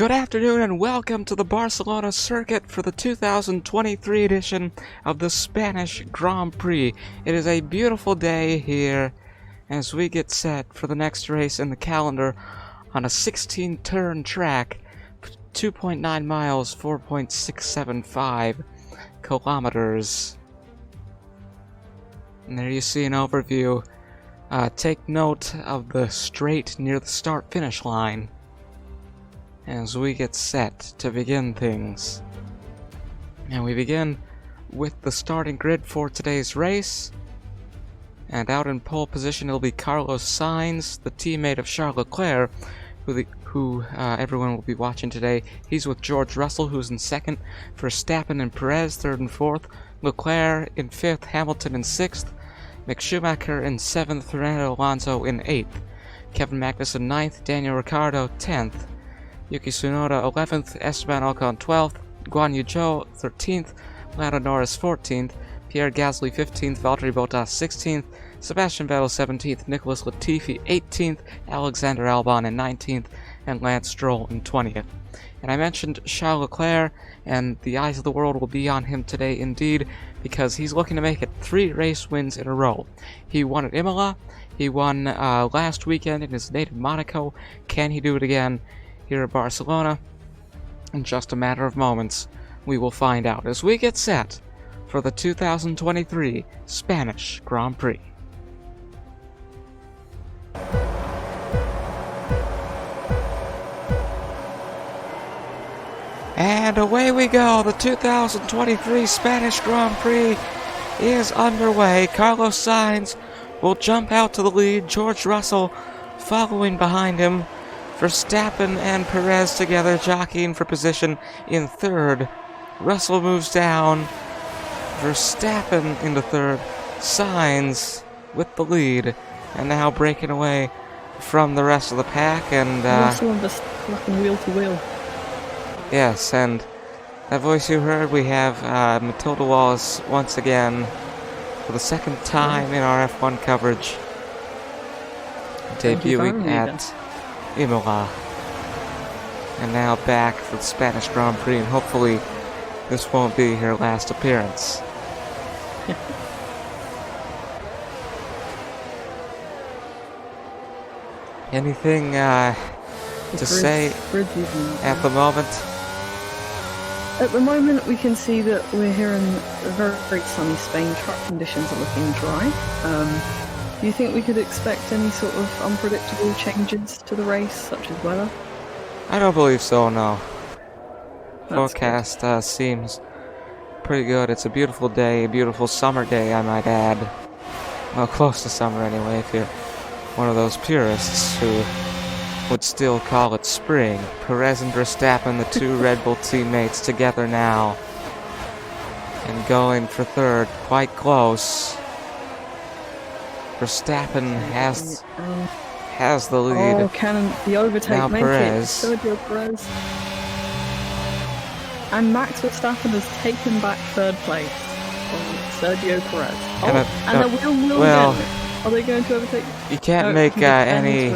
Good afternoon and welcome to the Barcelona circuit for the 2023 edition of the Spanish Grand Prix. It is a beautiful day here as we get set for the next race in the calendar on a 16-turn track, 2.9 miles, 4.675 kilometers. And there you see an overview. Take note of the straight near the start-finish line as we get set to begin things. And we begin with the starting grid for today's race. And out in pole position it'll be Carlos Sainz, the teammate of Charles Leclerc, who everyone will be watching today. He's with George Russell, who's in second, Verstappen and Perez third and fourth, Leclerc in fifth, Hamilton in sixth, Mick Schumacher in seventh, Fernando Alonso in eighth, Kevin Magnussen ninth, Daniel Ricciardo 10th, Yuki Tsunoda 11th, Esteban Ocon 12th, Guan Yu Zhou 13th, Lando Norris 14th, Pierre Gasly 15th, Valtteri Bottas 16th, Sebastian Vettel 17th, Nicholas Latifi 18th, Alexander Albon in 19th, and Lance Stroll in 20th. And I mentioned Charles Leclerc, and the eyes of the world will be on him today indeed, because he's looking to make it 3 race wins in a row. He won at Imola, he won last weekend in his native Monaco. Can he do it again here at Barcelona? In just a matter of moments, we will find out as we get set for the 2023 Spanish Grand Prix. And away we go. The 2023 Spanish Grand Prix is underway. Carlos Sainz will jump out to the lead. George Russell following behind him. Verstappen and Perez together jockeying for position in third. Russell moves down. Verstappen into third. Sainz with the lead. And now breaking away from the rest of the pack. And Russell and Verstappen wheel to wheel. Yes, and that voice you heard, we have Mathilda Wallace once again for the second time in our F1 coverage, debuting at Imola, and now back for the Spanish Grand Prix, and hopefully this won't be her last appearance. Anything to say at the moment? At the moment, we can see that we're here in very, very sunny Spain. Track conditions are looking dry. Do you think we could expect any sort of unpredictable changes to the race, such as weather? I don't believe so, no. That's Forecast seems pretty good. It's a beautiful day, a beautiful summer day, I might add. Well, close to summer anyway, if you're one of those purists who would still call it spring. Perez and Verstappen, the two Red Bull teammates, together now. And going for third, quite close. Verstappen has the lead. Oh, can the overtake now make Perez. it? Sergio Perez. And Max Verstappen has taken back third place from Sergio Perez. Oh, and they're wheel well, again. Are they going to overtake? You can't make any...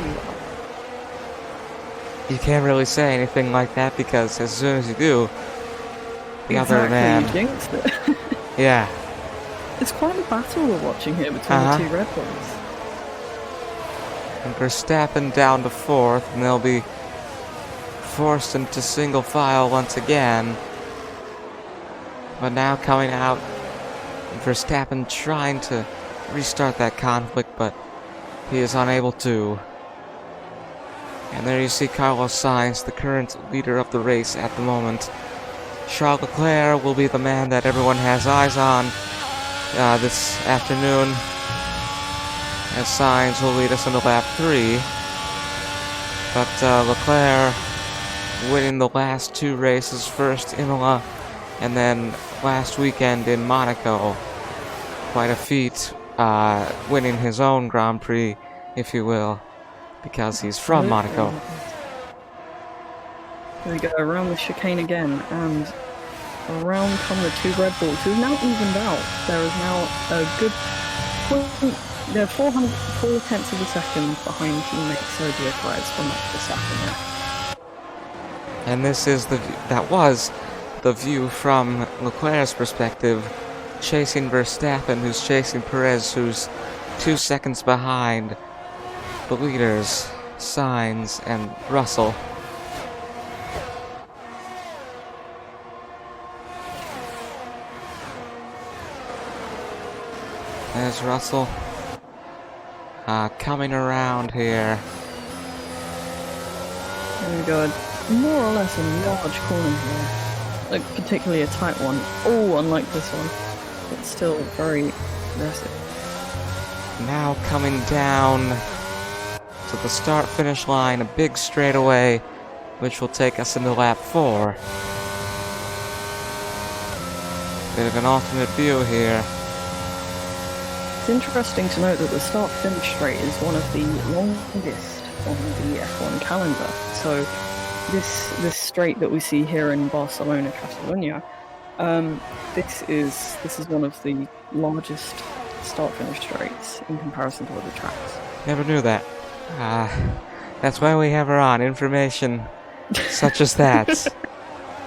You can't really say anything like that, because as soon as you do, the other man... You jinxed it. Yeah. It's quite a battle we're watching here between the two Red Bulls. And Verstappen down to fourth, and they'll be forced into single file once again. But now coming out, Verstappen trying to restart that conflict, but he is unable to. And there you see Carlos Sainz, the current leader of the race at the moment. Charles Leclerc will be the man that everyone has eyes on this afternoon, as Sainz will lead us into lap 3. But Leclerc winning the last 2 races, first Imola and then last weekend in Monaco. Quite a feat, winning his own Grand Prix, if you will, because he's from Monaco. There we go, around the chicane again, and around come the two Red Bulls, who have now evened out. There is now a good point. They're 4 tenths of a second behind teammate Sergio Perez from Max Verstappen. And this is that was the view from Leclerc's perspective, chasing Verstappen, who's chasing Perez, who's 2 seconds behind the leaders, Sainz and Russell. There's Russell coming around here. There we go. More or less a large corner here. Like, particularly a tight one. Oh, unlike this one. It's still very aggressive. Now coming down to the start-finish line, a big straightaway, which will take us into lap 4. Bit of an alternate view here. It's interesting to note that the start-finish straight is one of the longest on the F1 calendar. So this straight that we see here in Barcelona-Catalunya, this is one of the largest start-finish straights in comparison to other tracks. Never knew that. That's why we have her on. Information such as that.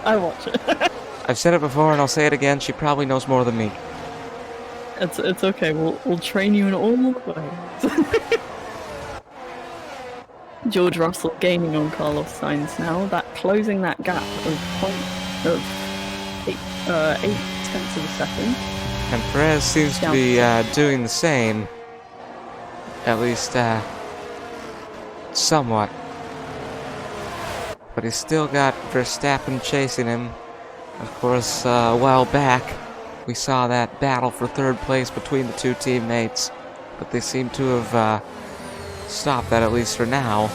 I watch it. I've said it before and I'll say it again. She probably knows more than me. It's okay. We'll train you in all the ways. George Russell gaining on Carlos Sainz now. Closing that gap of 8/10 of a second. And Perez seems to be doing the same. At least, somewhat. But he's still got Verstappen chasing him. Of course, a while back, we saw that battle for third place between the two teammates. But they seem to have stopped that, at least for now.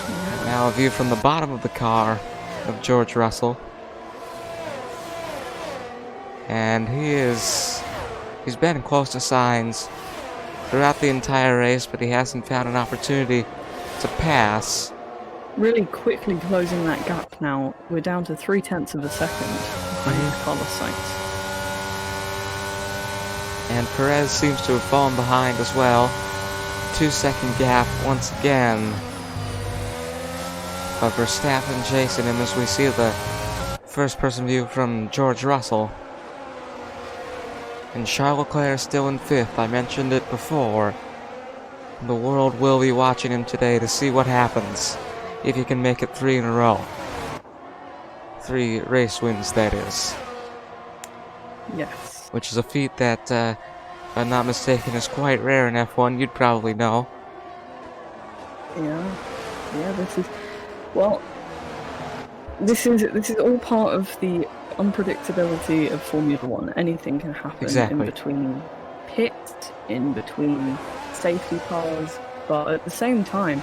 And now a view from the bottom of the car of George Russell. And he's been close to Sainz throughout the entire race, but he hasn't found an opportunity to pass. Really quickly closing that gap now. We're down to 0.3 of a second behind Carlos Sainz. And Perez seems to have fallen behind as well. 2-second gap once again. But Verstappen chasing him, as we see the first-person view from George Russell. And Charles Leclerc is still in 5th. I mentioned it before. The world will be watching him today to see what happens. If he can make it 3 in a row. 3 race wins, that is. Yes. Which is a feat that, if I'm not mistaken, is quite rare in F1. You'd probably know. Yeah, this is... Well, this is all part of the unpredictability of Formula 1. Anything can happen in between pits, in between safety cars, but at the same time,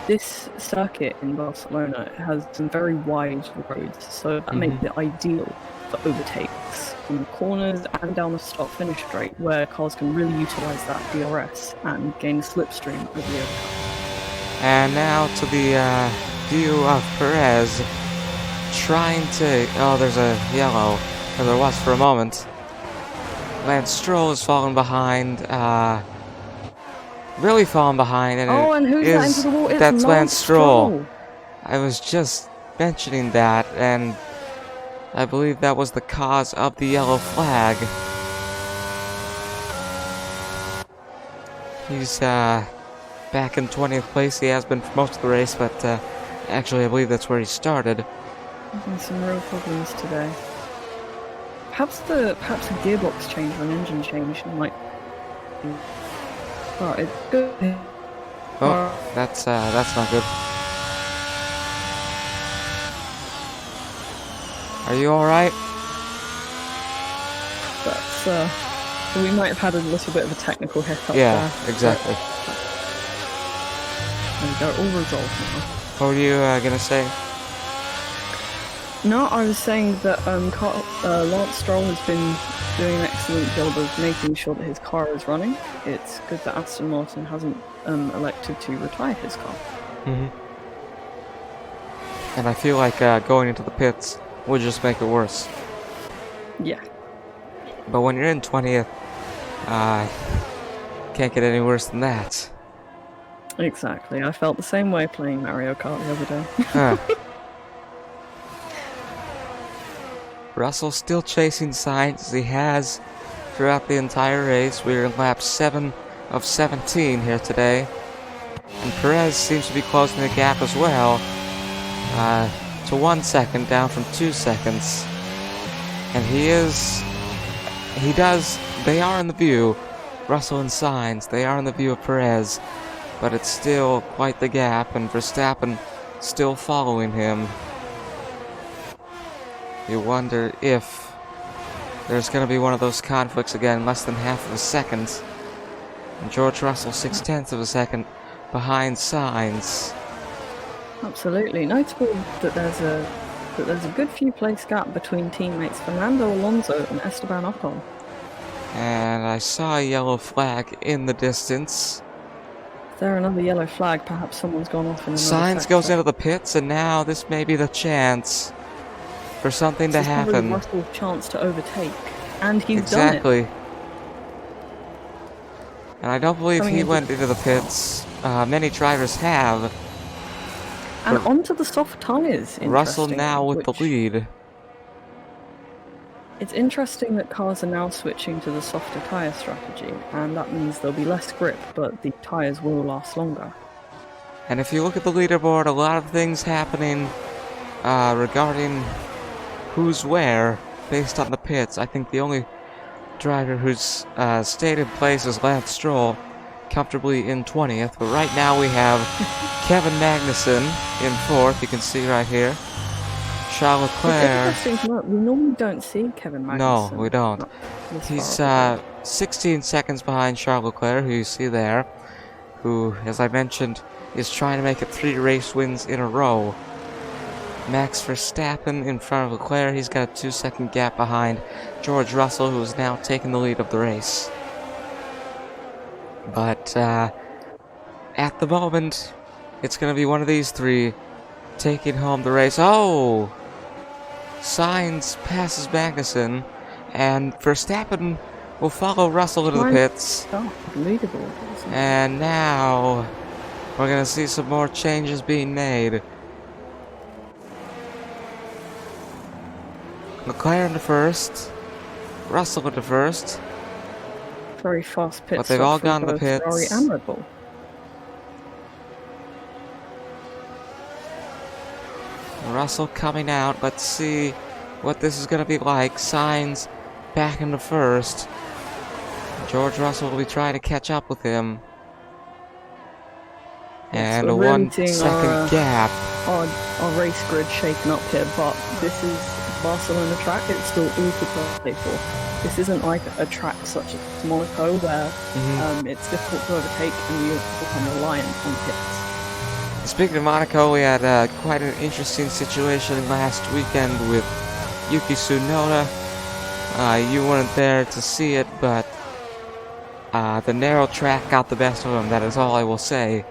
this circuit in Barcelona has some very wide roads, so that makes it ideal for overtakes in the corners and down the start-finish straight, where cars can really utilise that DRS and gain a slipstream over the other cars. And now to the view of Perez trying to... Oh, there's a yellow, or there was for a moment. Lance Stroll has fallen behind, really fallen behind, and who's that into the wall? That's Lance Stroll. I was just mentioning that, and I believe that was the cause of the yellow flag. He's back in 20th place. He has been for most of the race, but actually I believe that's where he started. Having some real problems today. Perhaps a gearbox change or an engine change might be... Oh, it's good. Oh, that's not good. Are you alright? That's, we might have had a little bit of a technical hiccup there. Yeah, exactly. There we go, all resolved now. What were you gonna say? No, I was saying that Lance Stroll has been doing an excellent job of making sure that his car is running. It's good that Aston Martin hasn't elected to retire his car. And I feel like going into the pits would just make it worse. Yeah. But when you're in 20th, can't get any worse than that. Exactly. I felt the same way playing Mario Kart the other day. Huh. Russell still chasing Sainz as he has throughout the entire race. We're in lap 7 of 17 here today. And Perez seems to be closing the gap as well. To 1 second, down from 2 seconds. And they are in the view, Russell and Sainz, they are in the view of Perez. But it's still quite the gap, and Verstappen still following him. You wonder if there's going to be one of those conflicts again, less than half of a second. And George Russell 0.6 of a second behind Sainz. Absolutely. Notable that there's a good few place gap between teammates Fernando Alonso and Esteban Ocon. And I saw a yellow flag in the distance. Is there another yellow flag? Perhaps someone's gone off in another Sainz sector. goes into the pits, and now this may be the chance for something to happen. This is probably Russell's chance to overtake, and he's Exactly. done it. And I don't believe he went into the pits. Many drivers have. And onto the soft tyres. Russell now with the lead. It's interesting that cars are now switching to the softer tyre strategy, and that means there'll be less grip, but the tyres will last longer. And if you look at the leaderboard, a lot of things happening regarding who's where based on the pits. I think the only driver who's stayed in place is Lance Stroll, comfortably in 20th. But right now we have Kevin Magnussen in 4th. You can see right here. Charles Leclerc. It's interesting to note, we normally don't see Kevin Magnussen. No, we don't. He's 16 seconds behind Charles Leclerc, who you see there, who, as I mentioned, is trying to make it 3 race wins in a row. Max Verstappen in front of Leclerc. He's got a 2-second gap behind George Russell, who is now taking the lead of the race. But at the moment, it's going to be one of these 3 taking home the race. Oh! Sainz passes Magnussen, and Verstappen will follow Russell into the pits. And now we're going to see some more changes being made. Leclerc into first, Russell into first. Very fast pit. But they've all gone to the pits. Ferrari and Red Bull. Russell coming out. Let's see what this is going to be like. Sainz back into first. George Russell will be trying to catch up with him. And a 1 second gap. Our race grid shaken up here, but this is Barcelona track. It's still all to play for. This isn't like a track such as Monaco where it's difficult to overtake and you become reliant on pits. Speaking of Monaco, we had quite an interesting situation last weekend with Yuki Tsunoda. You weren't there to see it, but the narrow track got the best of him. That is all I will say.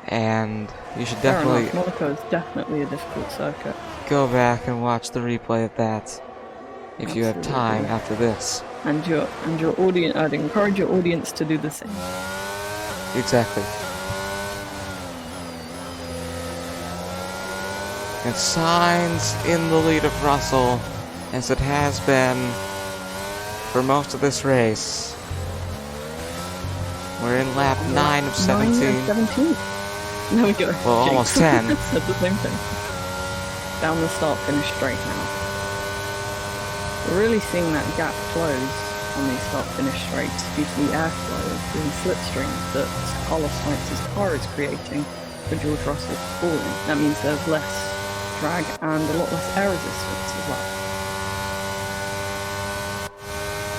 And you should definitely... Monaco is definitely a difficult circuit. Go back and watch the replay of that if you have time after this. And your audience, I'd encourage your audience to do the same. Exactly. And Sainz in the lead of Russell, as it has been for most of this race. We're in lap 9 of 17. 9 of 17. There we go. Well, almost 10. Said the same thing. Down the start-finish straight now. We're really seeing that gap close on these start-finish straights due to the airflow and slipstream that Carlos Sainz's car is creating for George Russell to fall in. That means there's less drag and a lot less air resistance as well.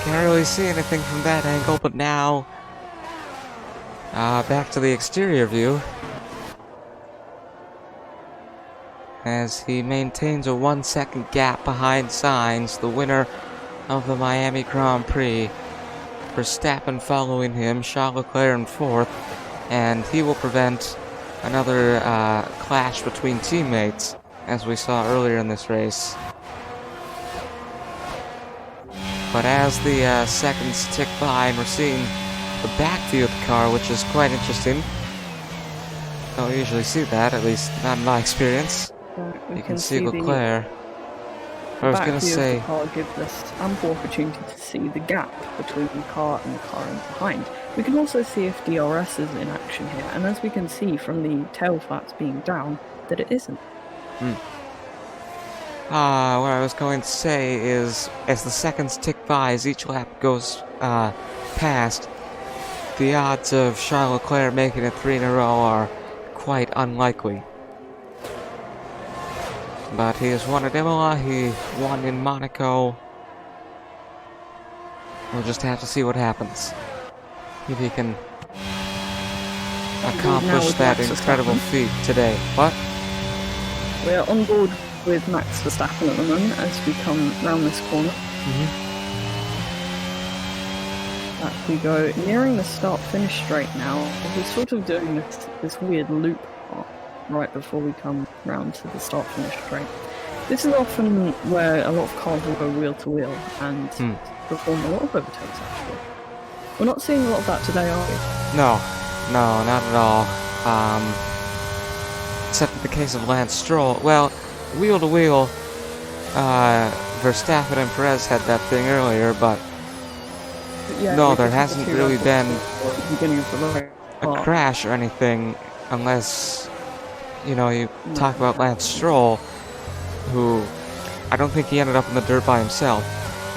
Can't really see anything from that angle, but now back to the exterior view as he maintains a 1 second gap behind Sainz, the winner of the Miami Grand Prix. Verstappen following him, Charles Leclerc in 4th, and he will prevent another clash between teammates, as we saw earlier in this race. But as the seconds tick by and we're seeing the back view of the car, which is quite interesting, Don't usually see that, at least not in my experience. We You can see Leclerc. I The was back gonna view say, of the car gives us ample opportunity to see the gap between the car and the car in behind. We can also see if DRS is in action here, and as we can see from the tail flaps being down, that it isn't. what I was going to say is, as the seconds tick by, as each lap goes past, the odds of Charles Leclerc making it 3 in a row are quite unlikely. But he has won at Imola, he won in Monaco. We'll just have to see what happens. If he can accomplish that incredible feat today. What? We're on board with Max Verstappen at the moment as we come round this corner. Back we go, nearing the start-finish straight now. We're sort of doing this weird loop part right before we come round to the start-finish straight. This is often where a lot of cars will go wheel-to-wheel and perform a lot of overtakes, actually. We're not seeing a lot of that today, are we? No, not at all. Except in the case of Lance Stroll. Well, wheel-to-wheel, Verstappen and Perez had that thing earlier, but yeah, no, there hasn't really been a crash or anything, unless, you know, you talk about Lance Stroll, who I don't think he ended up in the dirt by himself,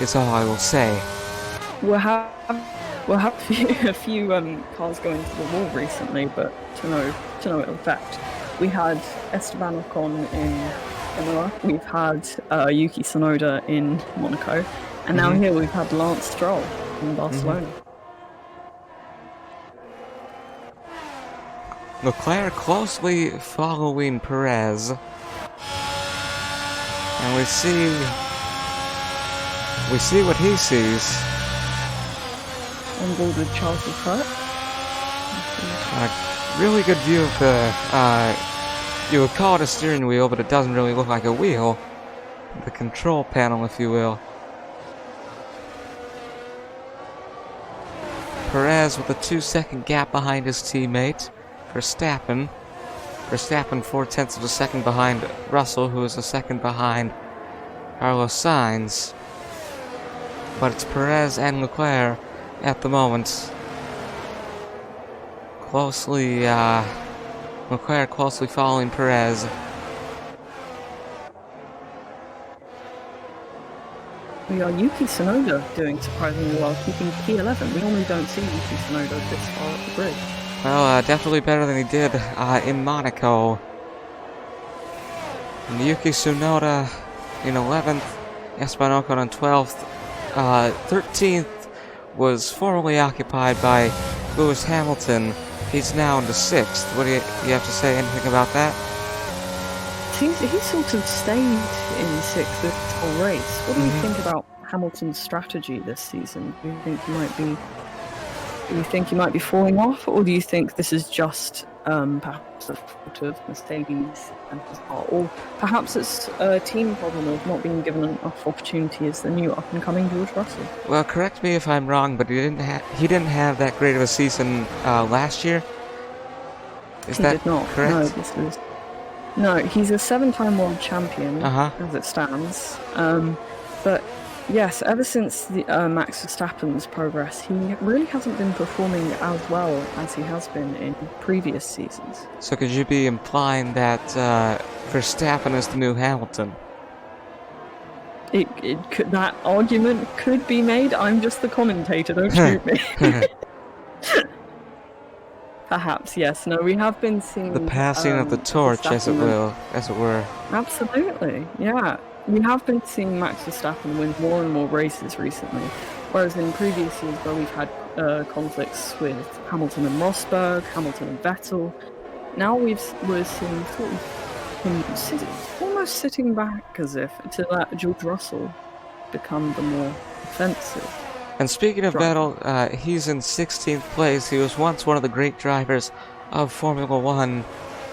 is all I will say. We'll have a few cars going to the wall recently, but to no effect. We had Esteban Ocon in Imola, we've had Yuki Tsunoda in Monaco, and now here we've had Lance Stroll in Barcelona. Leclerc closely following Perez. And we see what he sees. On board with Charles Leclerc. A really good view of the, you would call it a steering wheel, but it doesn't really look like a wheel. The control panel, if you will. Perez with a 2-second gap behind his teammate, Verstappen. Verstappen 0.4 of a second behind Russell, who is a second behind Carlos Sainz. But it's Perez and Leclerc at the moment. Leclerc closely following Perez. We are Yuki Tsunoda doing surprisingly well, keeping P11. We normally don't see Yuki Tsunoda this far up the grid. Well, definitely better than he did in Monaco. And Yuki Tsunoda in 11th, Esteban Ocon in 12th. 13th was formerly occupied by Lewis Hamilton. He's now into 6th. What do you have to say anything about that? He sort of stayed in 6th this whole race. What do you think about Hamilton's strategy this season? Do you think he might be falling off, or do you think this is just perhaps the fault of Mercedes and his car, or perhaps it's a team problem of not being given enough opportunity as the new up-and-coming George Russell? Well, correct me if I'm wrong, but he didn't have that great of a season last year. Is that did not. correct? No, he's a 7-time world champion as it stands. But yes, ever since the, Max Verstappen's progress, he really hasn't been performing as well as he has been in previous seasons. So could you be implying that Verstappen is the new Hamilton? That argument could be made. I'm just the commentator, don't shoot me. Perhaps, yes. No, we have been seeing the passing of the torch, as it were. Absolutely, yeah. We have been seeing Max Verstappen win more and more races recently, whereas in previous years where we've had conflicts with Hamilton and Rosberg, Hamilton and Vettel, now we're seeing sort of him almost sitting back as if to let George Russell become the more offensive. And speaking of Vettel, he's in 16th place. He was once one of the great drivers of Formula 1.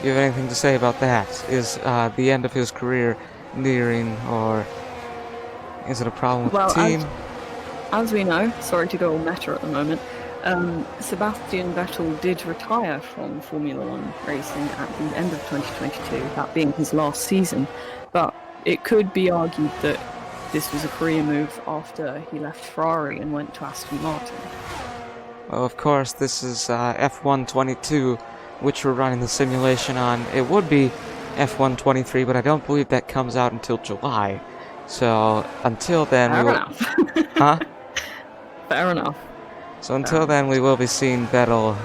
Do you have anything to say about that? Is the end of his career nearing, or is it a problem with the team? As we know, sorry to go all meta at the moment, Sebastian Vettel did retire from Formula One racing at the end of 2022, that being his last season, but it could be argued that this was a career move after he left Ferrari and went to Aston Martin. Well, of course, this is F1 22, which we're running the simulation on. It would be F1 23, but I don't believe that comes out until July. So, until then, Fair we will... enough. Huh? Fair enough. So until then, we will be seeing Vettel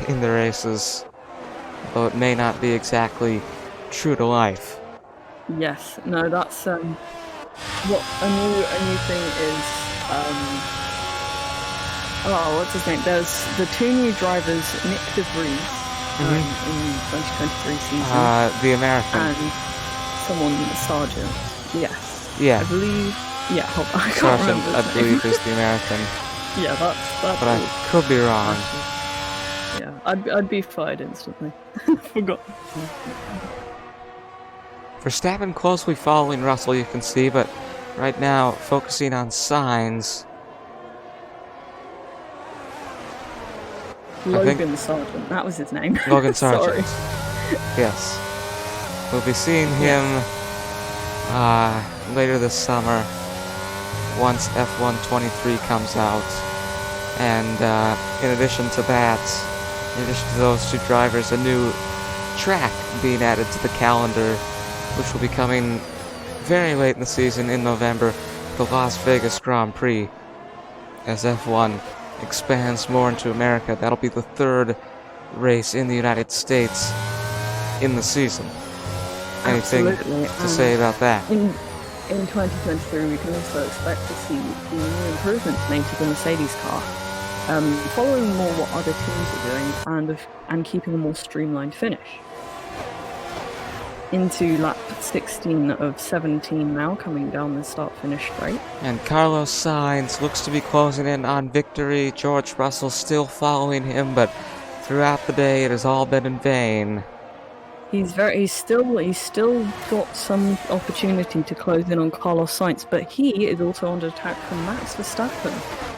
in the races, though it may not be exactly true to life. Yes, no, that's what a new thing is. What's his name? There's the two new drivers, Nick De Vries in 2023 season, the American, and someone Sargent. Yes, yeah, I believe. Yeah, hold on, I can't Sargent, remember his I name. believe, is the American. Yeah, that's. But I could be wrong. Yeah, I'd be fired instantly. Forgot. Verstappen closely following Russell, you can see, but right now focusing on Sainz. Logan Sargent, that was his name. Logan Sargent. Sorry. Yes. We'll be seeing him later this summer once F1 23 comes out. And in addition to that, in addition to those two drivers, a new track being added to the calendar, which will be coming very late in the season in November, the Las Vegas Grand Prix. As F1 expands more into America, that'll be the third race in the United States in the season. Anything Absolutely. to say about that? In 2023, we can also expect to see the new improvements made to the Mercedes car, following more what other teams are doing and keeping a more streamlined finish. Into lap 16 of 17 now, coming down the start-finish straight. And Carlos Sainz looks to be closing in on victory. George Russell still following him, but throughout the day it has all been in vain. He's still got some opportunity to close in on Carlos Sainz, but he is also under attack from Max Verstappen,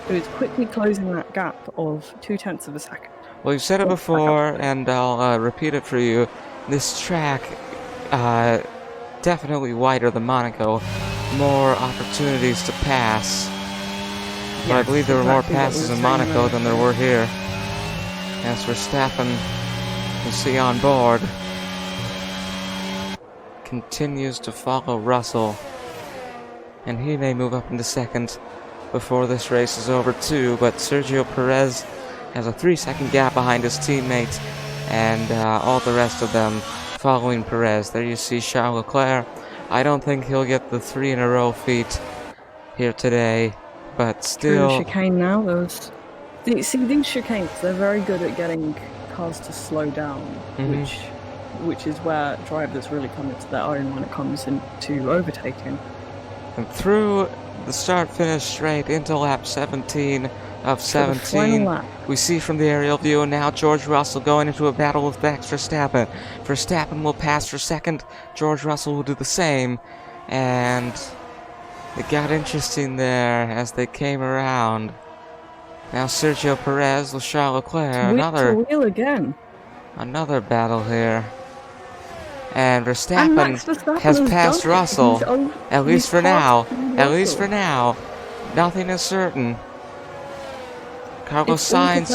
who is quickly closing that gap of 0.2 of a second. Well, you've said it before, and I'll repeat it for you. This track, definitely wider than Monaco, more opportunities to pass. But I believe there were more passes in Monaco than there were here. As Verstappen, you see on board, continues to follow Russell, and he may move up into second before this race is over too, but Sergio Perez has a 3-second gap behind his teammate, and all the rest of them following Perez. There you see Charles Leclerc. I don't think he'll get the 3 in a row feat here today, but still... Through the chicane now, these chicanes, they're very good at getting cars to slow down, which is where drivers really come into their own when it comes into overtaking. And through the start-finish straight into lap 17 of 17, we see from the aerial view now George Russell going into a battle with Max Verstappen. Verstappen will pass for second, George Russell will do the same, and it got interesting there as they came around. Now Sergio Perez with Charles Leclerc, another battle here. And Verstappen has passed Russell, at least for now. At least for now. Nothing is certain. Carlos Sainz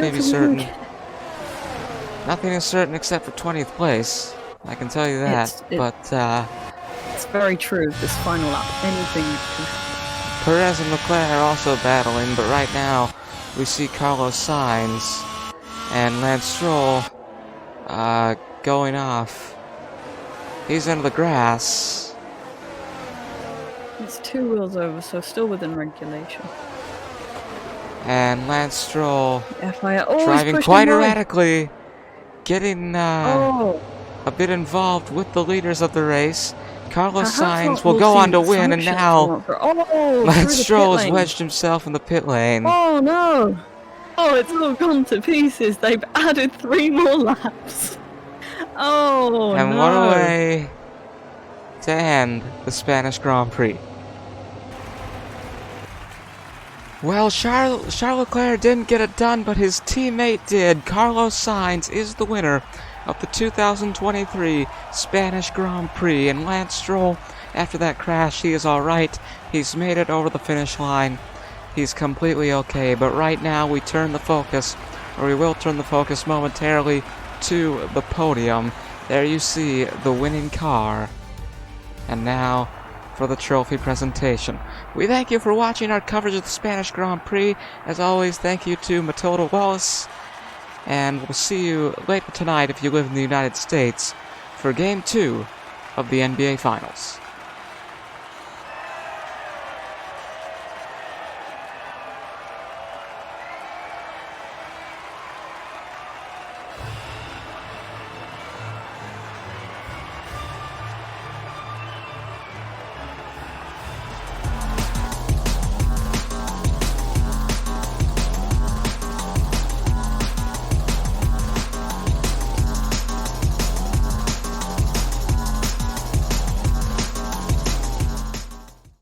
may be certain. Nothing is certain except for 20th place. I can tell you that. It's very true. This final lap, anything can happen. Perez and Leclerc are also battling, but right now we see Carlos Sainz and Lance Stroll going off. He's into the grass. It's 2 wheels over, so still within regulation. And Lance Stroll FIA. driving quite erratically, getting a bit involved with the leaders of the race. Carlos Sainz will go on to win, and now Lance Stroll has wedged himself in the pit lane. Oh no! Oh, it's all gone to pieces. They've added 3 more laps. Oh, and what a way to end the Spanish Grand Prix. Well, Charles Leclerc didn't get it done, but his teammate did. Carlos Sainz is the winner of the 2023 Spanish Grand Prix, and Lance Stroll, after that crash, he is alright. He's made it over the finish line. He's completely okay, but right now we will turn the focus momentarily to the podium. There you see the winning car. And now for the trophy presentation. We thank you for watching our coverage of the Spanish Grand Prix. As always, thank you to Mathilda Wallace. And we'll see you later tonight if you live in the United States for Game 2 of the NBA Finals.